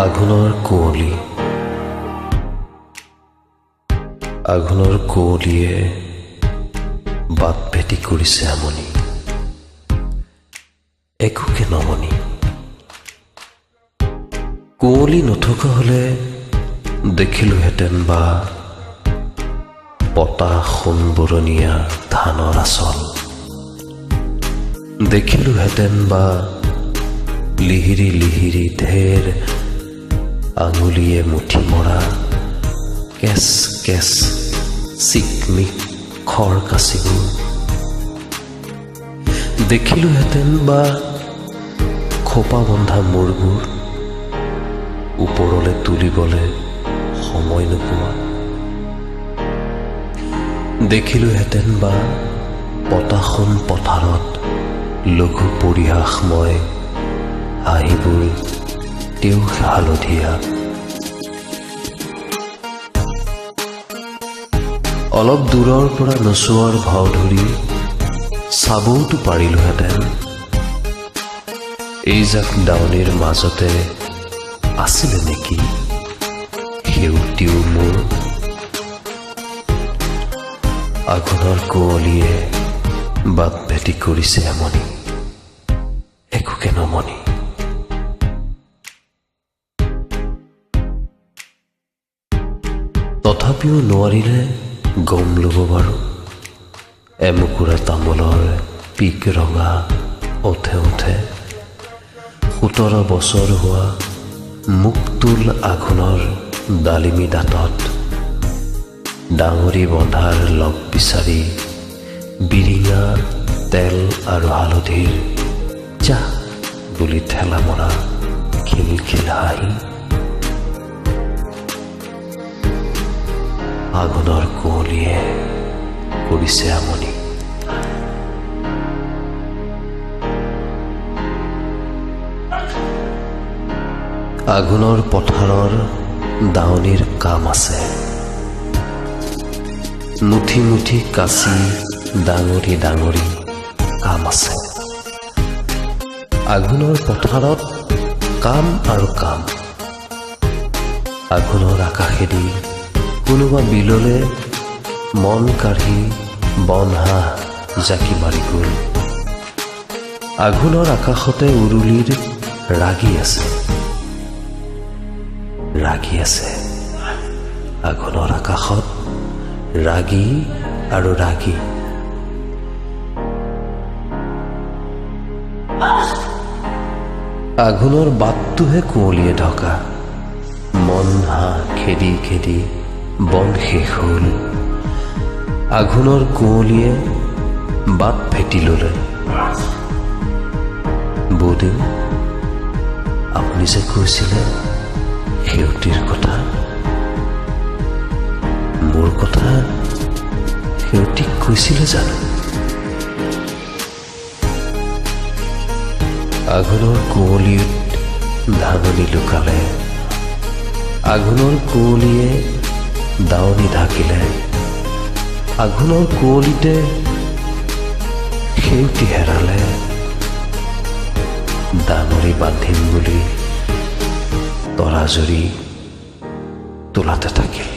আঘোণৰ কুঁৱলী, আঘোণৰ কুঁৱলীয়ে বাট ভেটি কৰিছে আমনি, একোকে নমনি। কুঁৱলী নথকা হলে দেখিলোহেঁতেন বা পতা সোণবৰণীয়া ধানৰ আচল, দেখিলোহেঁতেন বা লিহিৰি লিহিৰি ঢেৰ আঙুলিয়ে মুঠি মৰা কেচ কেচ চিকমিক খৰ কাচিবোৰ, দেখিলোহেঁতেন বা খোপা বন্ধা মূৰবোৰ ওপৰলে তুলিবলে সময় নোপোৱা, দেখিলোহেঁতেন বা পতাসোণ পথাৰত লঘু পৰিহাসময় হাঁহিবোৰ তেও হালধীয়া। অলপ দূৰৰ পৰা নচোৱাৰ ভাও ধৰি চাবওতো পাৰিলোহেঁতেন, এইজাক দাৱনিৰ মাজতে আছিলে নেকি সেউতীও মোৰ। আঘোণৰ কুঁৱলীয়ে বাট ভেটি কৰিছে আমনি, একোকে নমনি। তথাপিও নোৱাৰিলে গম ল'ব বাৰু এমুকুৰা তামোলৰ পিক ৰঙা ওঠে ওঠে 17 বছৰ হোৱা মুক্তুল আঘোণৰ ডালিমী দাঁতত ডাঙৰি বন্ধাৰ লগ বিচাৰি বিৰিঙা তেল আৰু হালধিৰ যা বুলি ঠেলা মৰা খিলখিল হাঁহি। আঘোণৰ কুঁৱলীয়ে কৰিছে আমনি। আঘোণৰ পথাৰৰ দাৱনিৰ কাম আছে, মুঠি মুঠি কাচি ডাঙৰি ডাঙৰি কাম আছে। আঘোণৰ পথাৰত কাম আৰু কাম। আঘোণৰ আকাশেদি কোনোবা বিললে মন কাঢ়ি বন হাঁহ জাকি মাৰি গ'ল। আঘোণৰ আকাশতে উৰুলিৰ ৰাগি আছে, ৰাগি আছে। আঘোণৰ আকাশত ৰাগি আৰু ৰাগি। আঘোণৰ বাটটোহে কুঁৱলীয়ে ঢকা, মন হাঁহ খেদি খেদি বন শেষ হ'ল। আঘোণৰ কুঁৱলীয়ে বাট ভেটি ল'লে। বৌদেউ, আপুনি যে কৈছিলে সেউতীৰ কথা, মোৰ কথা সেউতীক কৈছিলে জানো? আঘোণৰ কুঁৱলীত ধাননি লুকালে, আঘোণৰ কুঁৱলীয়ে দাৱনি ঢাকিলে। আঘোণৰ কুঁৱলীতে সেউতী হেৰালে, ডাঙৰি বান্ধিম বুলি তৰাজুৰি তোলাতে থাকিল।